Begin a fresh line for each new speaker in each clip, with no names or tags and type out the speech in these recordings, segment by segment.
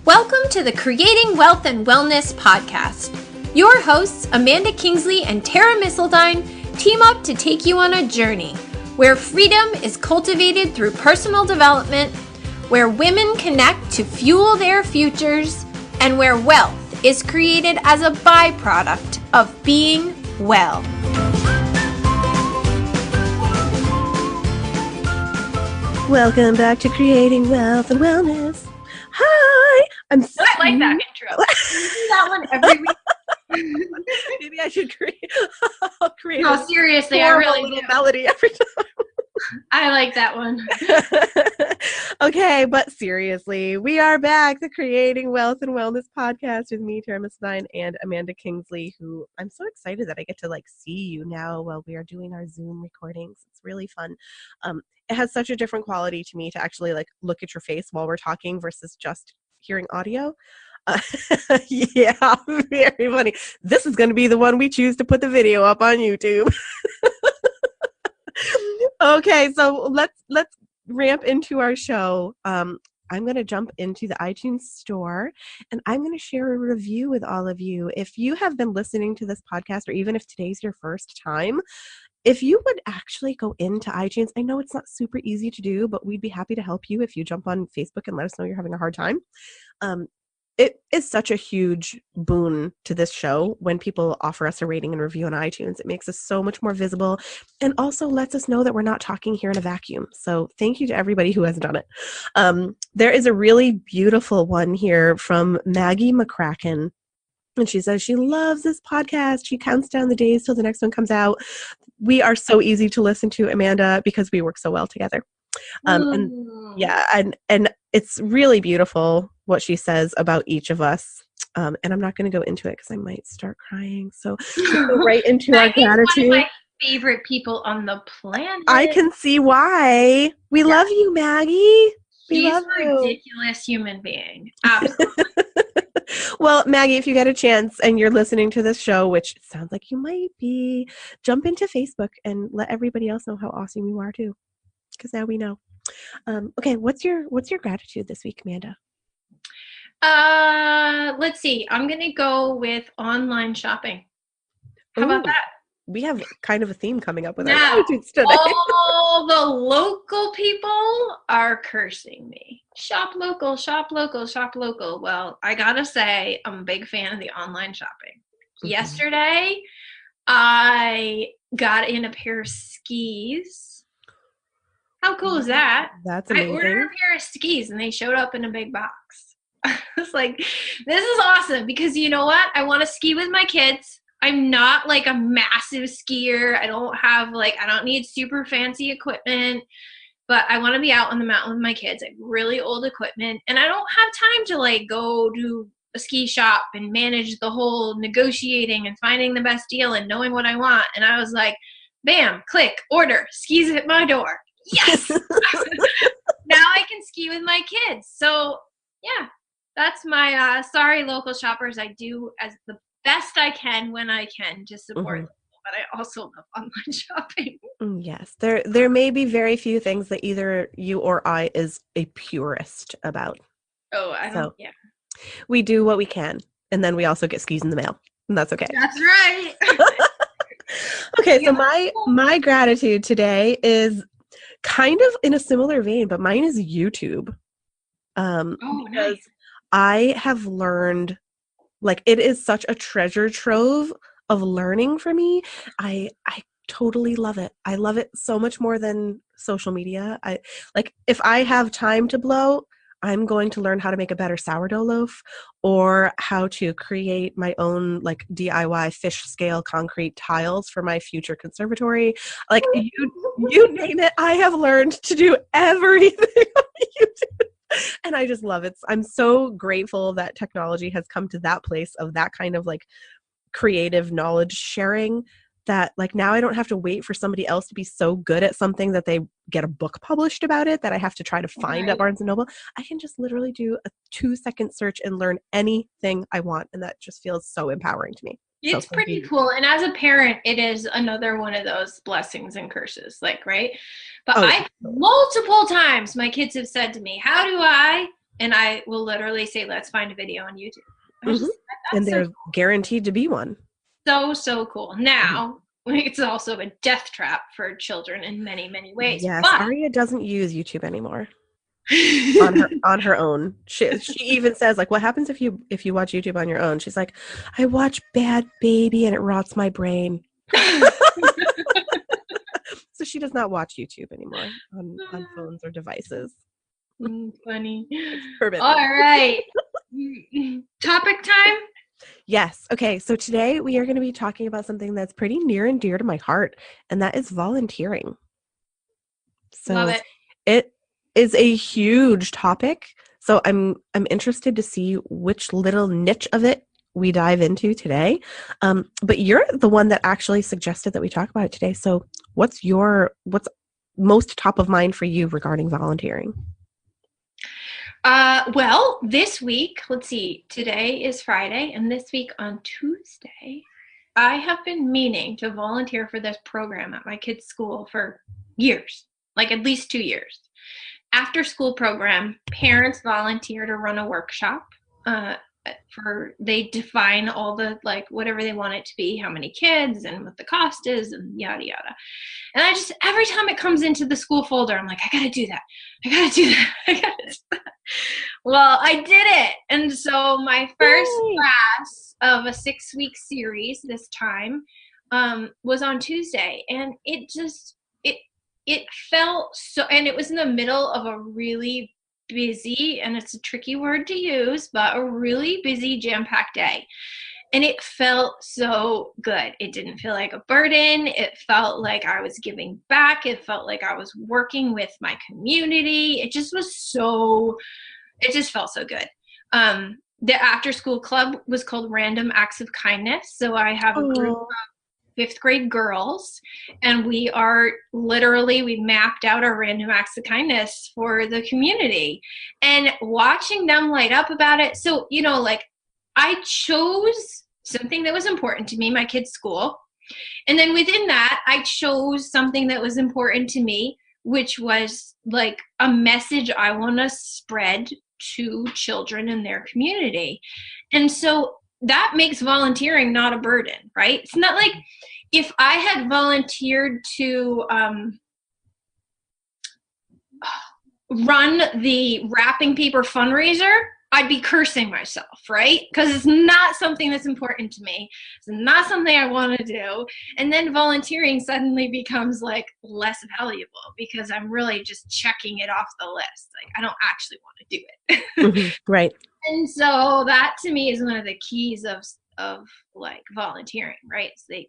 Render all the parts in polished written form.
Welcome to the Creating Wealth and Wellness podcast. Your hosts, Amanda Kingsley and Tara Misseldine, team up to take you on a journey where freedom is cultivated through personal development, where women connect to fuel their futures, and where wealth is created as a byproduct of being well. Welcome back to Creating Wealth and Wellness. Hi,
I like that intro. Can you do that one every week?
Maybe I should create.
No, seriously, I really do.
Melody every time.
I like that one.
Okay, but seriously, we are back. The Creating Wealth and Wellness podcast with me, Tara Misseldine, and Amanda Kingsley, who I'm so excited that I get to see you now while we are doing our Zoom recordings. It's really fun. It has such a different quality to me to actually look at your face while we're talking versus just hearing audio. Yeah, very funny. This is going to be the one we choose to put the video up on YouTube. Okay, so let's ramp into our show. I'm going to jump into the iTunes store and I'm going to share a review with all of you. If you have been listening to this podcast, or even if today's your first time, if you would actually go into iTunes, I know it's not super easy to do, but we'd be happy to help you if you jump on Facebook and let us know you're having a hard time. It is such a huge boon to this show when people offer us a rating and review on iTunes. It makes us so much more visible and also lets us know that we're not talking here in a vacuum. So thank you to everybody who has done it. There is a really beautiful one here from Maggie McCracken. And she says she loves this podcast. She counts down the days till the next one comes out. We are so easy to listen to, Amanda, because we work so well together. And it's really beautiful what she says about each of us. And I'm not going to go into it because I might start crying. So we'll go right into our gratitude.
One of my favorite people on the planet.
I can see why. We love you, Maggie.
She's a ridiculous human being. Absolutely.
Well, Maggie, if you get a chance and you're listening to this show, which sounds like you might be, jump into Facebook and let everybody else know how awesome you are too, because now we know. Okay, what's your gratitude this week, Amanda?
Let's see. I'm gonna go with online shopping. How about that?
We have kind of a theme coming up with our gratitudes today.
All the local people are cursing me. Shop local, shop local, shop local. Well, I gotta say, I'm a big fan of the online shopping. Mm-hmm. Yesterday, I got in a pair of skis. How cool is that?
That's amazing.
I ordered a pair of skis and they showed up in a big box. I was like, this is awesome because you know what? I want to ski with my kids. I'm not a massive skier. I don't need super fancy equipment, but I want to be out on the mountain with my kids. I have really old equipment and I don't have time to go to a ski shop and manage the whole negotiating and finding the best deal and knowing what I want. And I was like, bam, click, order, skis at my door. Yes. Now I can ski with my kids. So yeah, that's my, sorry, local shoppers. I do as the best I can when I can to support them, but I also love online shopping.
Yes, there may be very few things that either you or I is a purist about.
Yeah.
We do what we can, and then we also get skis in the mail, and that's okay.
That's right.
Okay, so my gratitude today is kind of in a similar vein, but mine is YouTube. Because
nice.
I have learned. It is such a treasure trove of learning for me. I totally love it. I love it so much more than social media. If I have time to blow, I'm going to learn how to make a better sourdough loaf or how to create my own DIY fish scale concrete tiles for my future conservatory. You name it, I have learned to do everything on YouTube. And I just love it. I'm so grateful that technology has come to that place of that kind of creative knowledge sharing that now I don't have to wait for somebody else to be so good at something that they get a book published about it that I have to try to find at Barnes & Noble. I can just literally do a 2-second search and learn anything I want. And that just feels so empowering to me.
It's pretty cool. And as a parent, it is another one of those blessings and curses, right? But multiple times my kids have said to me, how do I and I will literally say, let's find a video on YouTube.
Mhm. And
That's so
they're guaranteed to be one.
so cool. Now, it's also a death trap for children in many, many ways.
Yes,
But
Aria doesn't use YouTube anymore on her own. She even says, like, what happens if you watch YouTube on your own? She's like, I watch Bad Baby and it rots my brain. So she does not watch YouTube anymore on phones or devices.
Funny.
It's forbidden.
All right. Topic time?
Yes. Okay. So today we are going to be talking about something that's pretty near and dear to my heart, and that is volunteering.
Love
So
it.
it is a huge topic. So I'm interested to see which little niche of it we dive into today. But you're the one that actually suggested that we talk about it today. So what's most top of mind for you regarding volunteering?
Well, this week, let's see, today is Friday, and this week on Tuesday, I have been meaning to volunteer for this program at my kids' school for years, like at least 2 years. After school program, parents volunteer to run a workshop. They define all the, like, whatever they want it to be, how many kids and what the cost is and yada yada. And I just, every time it comes into the school folder, I'm like, I gotta do that. I gotta do that. I gotta do that. Well, I did it. And so my first class of a 6-week series this time was on Tuesday. And it felt so, and it was in the middle of a really busy, and it's a tricky word to use, but a really busy, jam-packed day. And it felt so good. It didn't feel like a burden. It felt like I was giving back. It felt like I was working with my community. It just felt so good. The after school club was called Random Acts of Kindness. So I have a group of 5th grade girls, and we mapped out our random acts of kindness for the community, and watching them light up about it. So, like, I chose something that was important to me, my kids' school. And then within that, I chose something that was important to me, which was like a message I want to spread to children in their community. And so that makes volunteering not a burden, right? It's not like if I had volunteered to run the wrapping paper fundraiser, I'd be cursing myself, right? Because it's not something that's important to me. It's not something I want to do. And then volunteering suddenly becomes like less valuable because I'm really just checking it off the list. Like, I don't actually want to do it.
Right.
And so that to me is one of the keys of like volunteering, right? It's like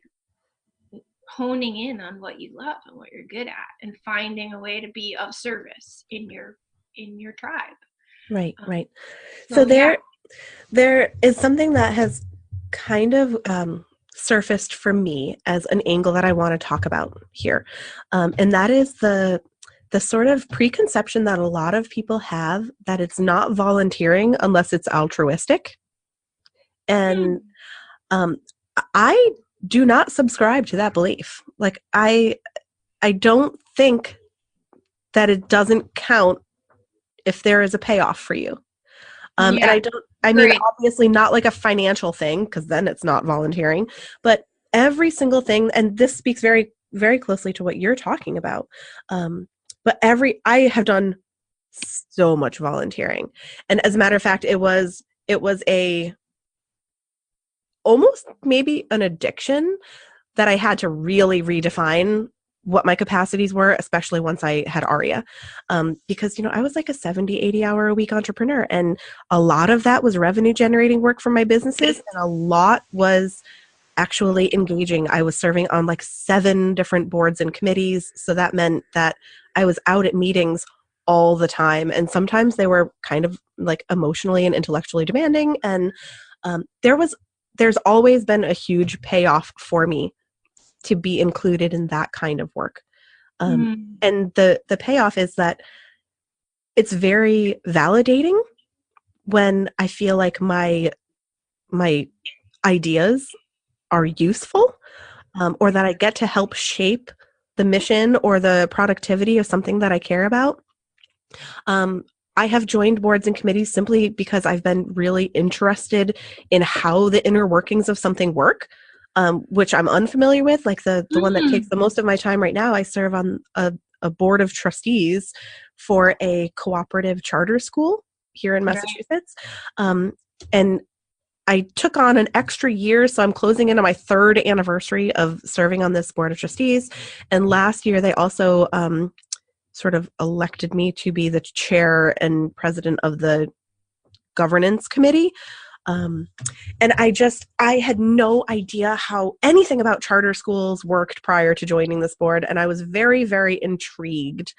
honing in on what you love and what you're good at and finding a way to be of service in your tribe.
Right. So there is something that has kind of surfaced for me as an angle that I want to talk about here. And that is the sort of preconception that a lot of people have that it's not volunteering unless it's altruistic. And I do not subscribe to that belief. Like, I don't think that it doesn't count if there is a payoff for you. And I mean, obviously not like a financial thing, because then it's not volunteering, but every single thing, and this speaks very, very closely to what you're talking about. But I have done so much volunteering. And as a matter of fact, it was almost maybe an addiction that I had to really redefine what my capacities were, especially once I had Aria. Because, I was like a 70, 80 hour a week entrepreneur, and a lot of that was revenue generating work for my businesses, and a lot was actually engaging. I was serving on like 7 different boards and committees. So that meant that I was out at meetings all the time. And sometimes they were kind of like emotionally and intellectually demanding. And there's always been a huge payoff for me to be included in that kind of work. And the payoff is that it's very validating when I feel like my ideas are useful, or that I get to help shape the mission or the productivity of something that I care about. I have joined boards and committees simply because I've been really interested in how the inner workings of something work, which I'm unfamiliar with. Like the one that takes the most of my time right now, I serve on a board of trustees for a cooperative charter school here in Massachusetts. And I took on an extra year, so I'm closing in on my 3rd anniversary of serving on this board of trustees. And last year, they also sort of elected me to be the chair and president of the governance committee. And I had no idea how anything about charter schools worked prior to joining this board. And I was very, very intrigued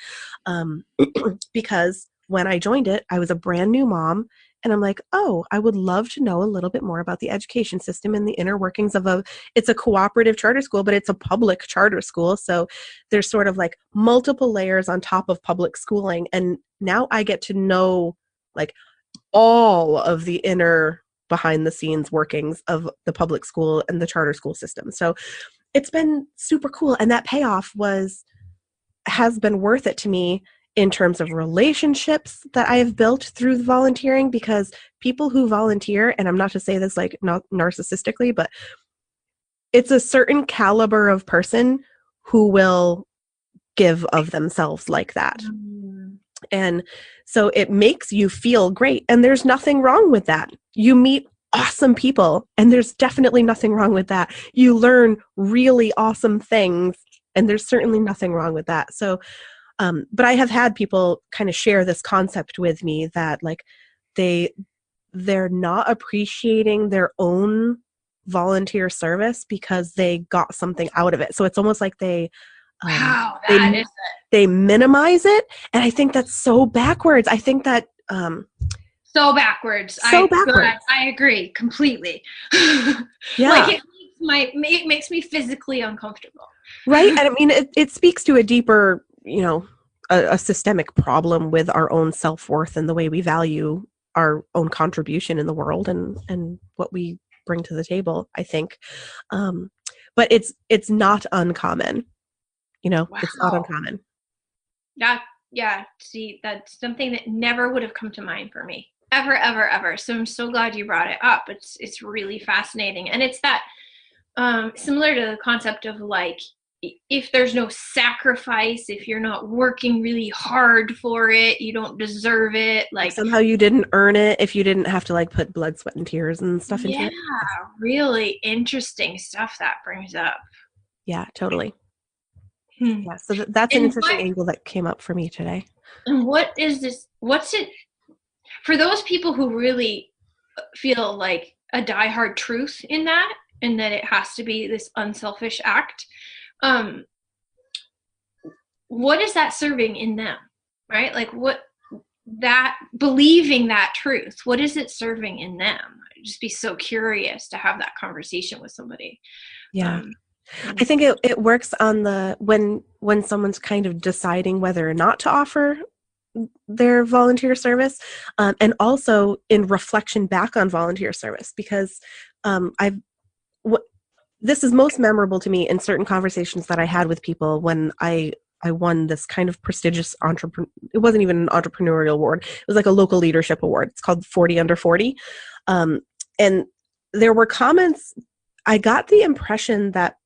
because when I joined it, I was a brand new mom. And I'm like, oh, I would love to know a little bit more about the education system and the inner workings of it's a cooperative charter school, but it's a public charter school. So there's sort of like multiple layers on top of public schooling. And now I get to know like all of the inner behind the scenes workings of the public school and the charter school system. So it's been super cool. And that payoff has been worth it to me in terms of relationships that I have built through volunteering, because people who volunteer, and I'm not to say this like not narcissistically, but it's a certain caliber of person who will give of themselves like that. And so it makes you feel great. And there's nothing wrong with that. You meet awesome people, and there's definitely nothing wrong with that. You learn really awesome things, and there's certainly nothing wrong with that. So but I have had people kind of share this concept with me that like they're not appreciating their own volunteer service because they got something out of it. So it's almost like they minimize it. And I think that's so backwards. I think that
so backwards. I agree completely.
Yeah.
Like it makes me physically uncomfortable.
Right. And I mean, it speaks to a deeper, a systemic problem with our own self-worth and the way we value our own contribution in the world and what we bring to the table, I think. But it's not uncommon, Wow. It's not uncommon.
Yeah. See, that's something that never would have come to mind for me. Ever, ever, ever. So I'm so glad you brought it up. It's really fascinating. And it's that similar to the concept of like, if there's no sacrifice, if you're not working really hard for it, you don't deserve it. Like
somehow you didn't earn it if you didn't have to like put blood, sweat, and tears and stuff into it.
Yeah, really interesting stuff that brings up.
Yeah, totally. Yeah, so that's an interesting angle that came up for me today.
And what is this? What's it for those people who really feel like a diehard truth in that, and that it has to be this unselfish act? What is that serving in them, right? Like what that believing that truth, what is it serving in them? I'd just be so curious to have that conversation with somebody.
Yeah. I think it works on when someone's kind of deciding whether or not to offer their volunteer service, and also in reflection back on volunteer service, because this is most memorable to me in certain conversations that I had with people when I won this kind of prestigious it wasn't even an entrepreneurial award. It was like a local leadership award. It's called 40 Under 40. And there were comments. I got the impression that,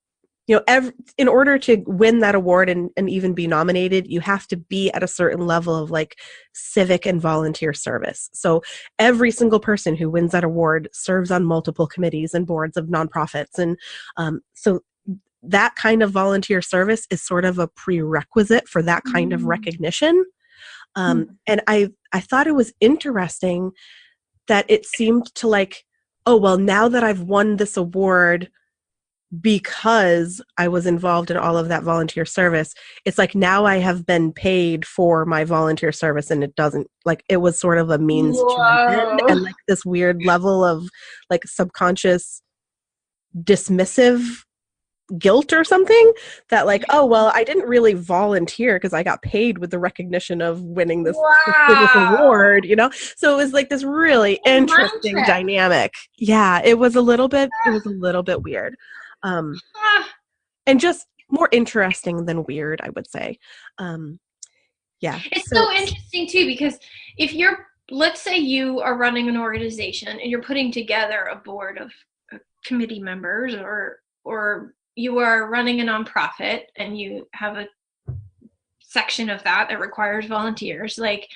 in order to win that award and even be nominated, you have to be at a certain level of like civic and volunteer service. So every single person who wins that award serves on multiple committees and boards of nonprofits. And so that kind of volunteer service is sort of a prerequisite for that kind of recognition. And I thought it was interesting that it seemed to like, oh, well, now that I've won this award because I was involved in all of that volunteer service, it's like now I have been paid for my volunteer service, and it was sort of a means to an end, and like this weird level of like subconscious dismissive guilt or something that like, oh, well, I didn't really volunteer because I got paid with the recognition of winning this award, So it was like this really interesting dynamic. Yeah, it was a little bit weird. And just more interesting than weird, I would say. Yeah.
It's so interesting too, because if you're, let's say you are running an organization and you're putting together a board of committee members, or you are running a nonprofit and you have a section of that requires volunteers, like,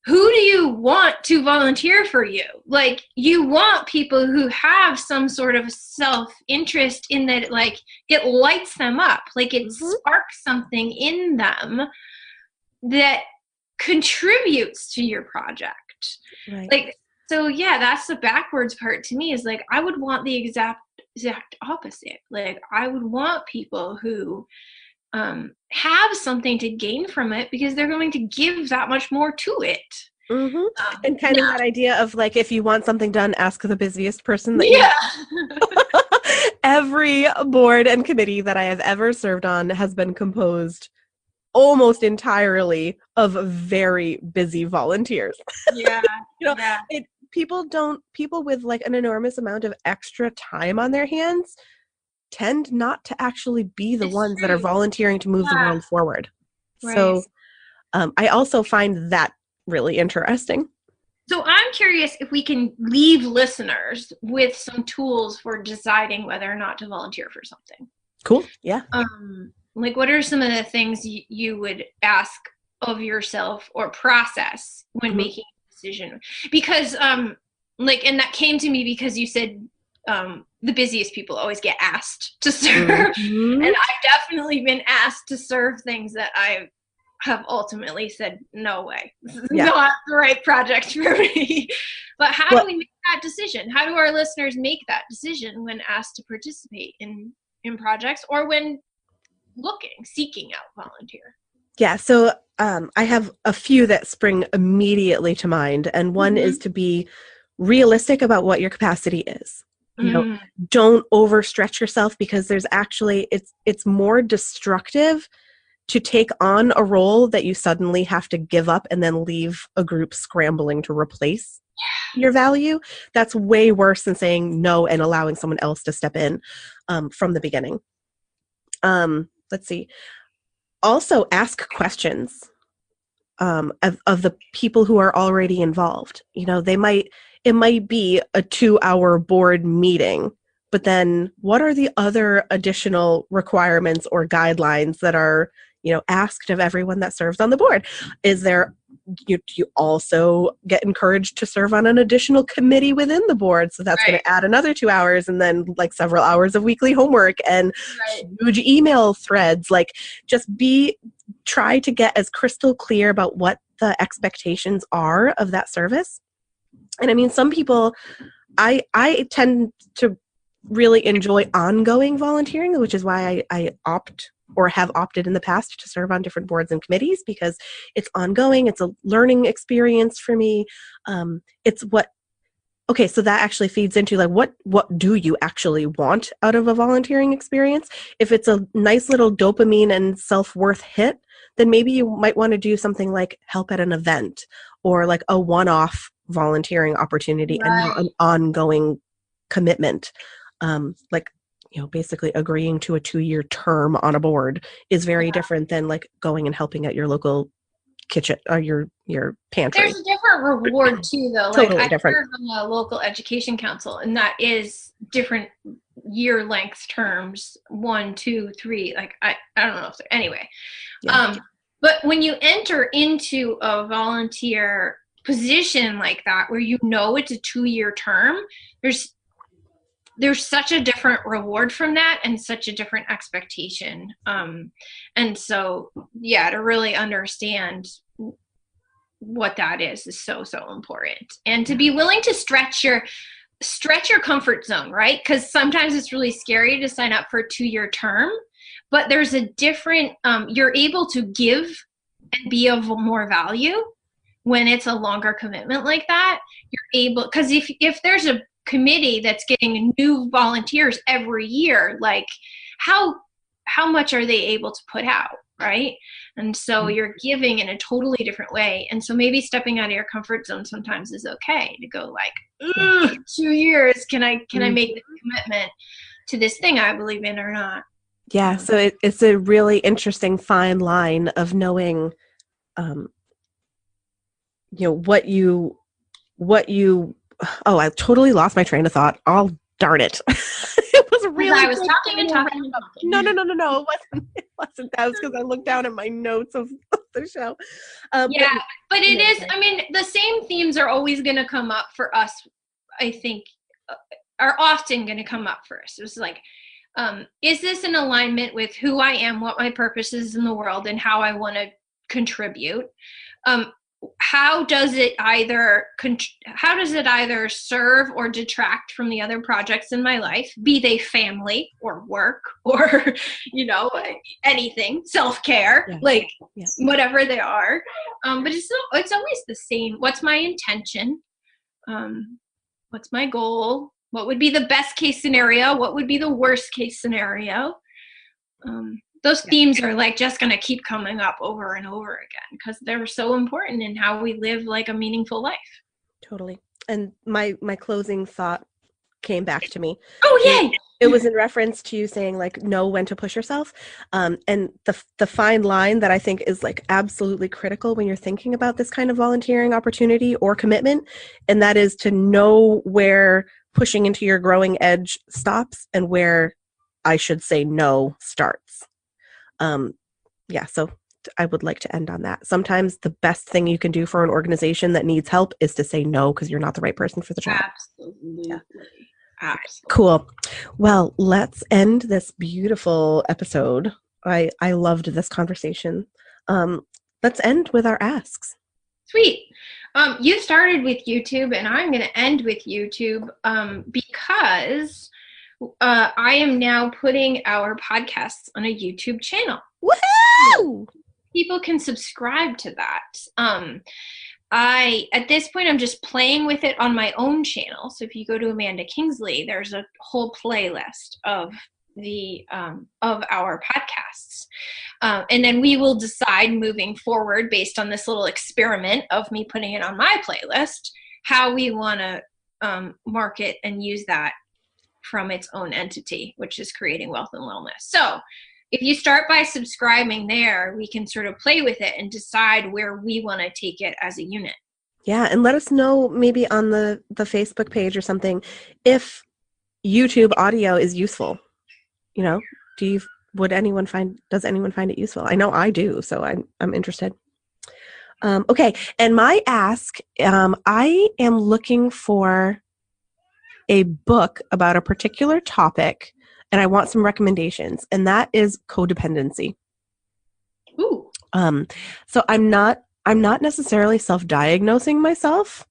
who do you want to volunteer for you? Like, you want people who have some sort of self-interest in that, like, it lights them up, like it sparks something in them that contributes to your project.
Right.
Like, so yeah, that's the backwards part to me, is like, I would want the exact opposite. Like, I would want people who have something to gain from it, because they're going to give that much more to it.
And kind of that idea of, like, if you want something done, ask the busiest person that
you
Every board and committee that I have ever served on has been composed almost entirely of very busy volunteers.
Yeah.
People with like an enormous amount of extra time on their hands tend not to actually be the ones that are volunteering to move the world forward. Right. So I also find that really interesting.
So I'm curious if we can leave listeners with some tools for deciding whether or not to volunteer for something.
Cool. Yeah.
Like, what are some of the things you would ask of yourself or process when making a decision? Because like, and that came to me because you said the busiest people always get asked to serve. And I've definitely been asked to serve things that I have ultimately said, no way, this is not the right project for me. But how do we make that decision? How do our listeners make that decision when asked to participate in projects, or when seeking out volunteer?
Yeah, so I have a few that spring immediately to mind, and one is to be realistic about what your capacity is. You know, don't overstretch yourself, because there's actually, it's more destructive to take on a role that you suddenly have to give up and then leave a group scrambling to replace your value. That's way worse than saying no and allowing someone else to step in from the beginning. Let's see. Also, ask questions of the people who are already involved. You know, it might be a 2-hour board meeting, but then what are the other additional requirements or guidelines that are, you know, asked of everyone that serves on the board? Is there, you also get encouraged to serve on an additional committee within the board, so that's going to add another 2 hours, and then like several hours of weekly homework and huge email threads. Like, just try to get as crystal clear about what the expectations are of that service. And I mean, some people, I tend to really enjoy ongoing volunteering, which is why I opt or have opted in the past to serve on different boards and committees, because it's ongoing. It's a learning experience for me. So that actually feeds into like, what do you actually want out of a volunteering experience? If it's a nice little dopamine and self-worth hit, then maybe you might want to do something like help at an event, or like a one-off volunteering opportunity and not an ongoing commitment. Like, you know, basically agreeing to a 2-year term on a board is very different than like going and helping at your local kitchen or your pantry.
There's a different reward too, though.
Totally
like, I
different.
serve on the local education council, and that is different year length terms, 1, 2, 3. Like, I don't know if anyway. But when you enter into a volunteer position like that, where you know it's a 2-year term, there's such a different reward from that, and such a different expectation. And so, yeah, to really understand what that is so important. And to be willing to stretch your comfort zone, right? Because sometimes it's really scary to sign up for a 2-year term, but there's a different, you're able to give and be of more value when it's a longer commitment like that. You're able, because if there's a committee that's getting new volunteers every year, like how much are they able to put out, right? And so you're giving in a totally different way. And so maybe stepping out of your comfort zone sometimes is okay, to go like, 2 years, can I make the commitment to this thing I believe in or not?
Yeah, so it's a really interesting fine line of knowing what you oh, I totally lost my train of thought. Oh, darn it. It was really
I was talking and talking and talking.
No. It wasn't that. Was because I looked down at my notes of the show.
But it is, I mean, the same themes are always going to come up for us, I think, are often going to come up for us. It's like, is this in alignment with who I am, what my purpose is in the world, and how I want to contribute? How does it either serve or detract from the other projects in my life, be they family or work or anything, self-care, whatever they are, but it's always the same. What's my intention? What's my goal? What would be the best case scenario? What would be the worst case scenario? Those themes are like just going to keep coming up over and over again because they're so important in how we live like a meaningful life. Totally.
And my closing thought came back to me.
Oh, yay!
It was in reference to you saying like, know when to push yourself. And the fine line that I think is like absolutely critical when you're thinking about this kind of volunteering opportunity or commitment. And that is to know where pushing into your growing edge stops and where I should say no starts. So I would like to end on that. Sometimes the best thing you can do for an organization that needs help is to say no because you're not the right person for the job.
Absolutely. Yeah. Absolutely.
Cool. Well, let's end this beautiful episode. I loved this conversation. Let's end with our asks.
Sweet. You started with YouTube and I'm going to end with YouTube because I am now putting our podcasts on a YouTube channel.
Woohoo!
People can subscribe to that. At this point, I'm just playing with it on my own channel. So if you go to Amanda Kingsley, there's a whole playlist of of our podcasts. And then we will decide moving forward based on this little experiment of me putting it on my playlist, how we want to market and use that from its own entity, which is Creating Wealth and Wellness. So if you start by subscribing there, we can sort of play with it and decide where we want to take it as a unit.
Yeah, and let us know maybe on the Facebook page or something if YouTube audio is useful. Does anyone find it useful? I know I do, so I'm interested. Okay, and my ask, I am looking for a book about a particular topic, and I want some recommendations, and that is codependency.
Ooh.
So I'm not necessarily self-diagnosing myself,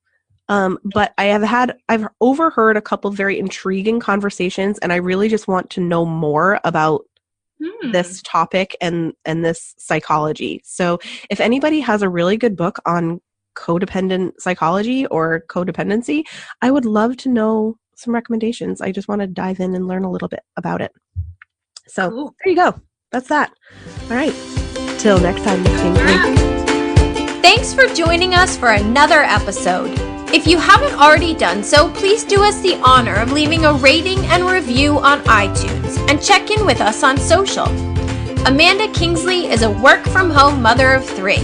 but I've overheard a couple very intriguing conversations, and I really just want to know more about this topic and this psychology. So if anybody has a really good book on codependent psychology or codependency, I would love to know some recommendations. I just want to dive in and learn a little bit about it. So cool. There you go. That's that. All right. Till next time, Miss Kingsley.
Thanks for joining us for another episode. If you haven't already done so, please do us the honor of leaving a rating and review on iTunes and check in with us on social. Amanda Kingsley is a work-from-home mother of 3.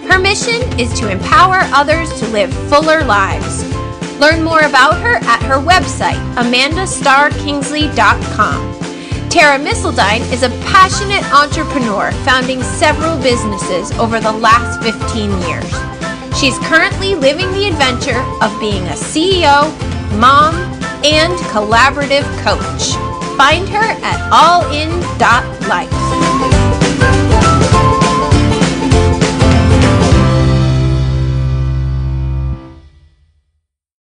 Her mission is to empower others to live fuller lives. Learn more about her at her website, amandastarkingsley.com. Tara Missildine is a passionate entrepreneur founding several businesses over the last 15 years. She's currently living the adventure of being a CEO, mom, and collaborative coach. Find her at allin.life.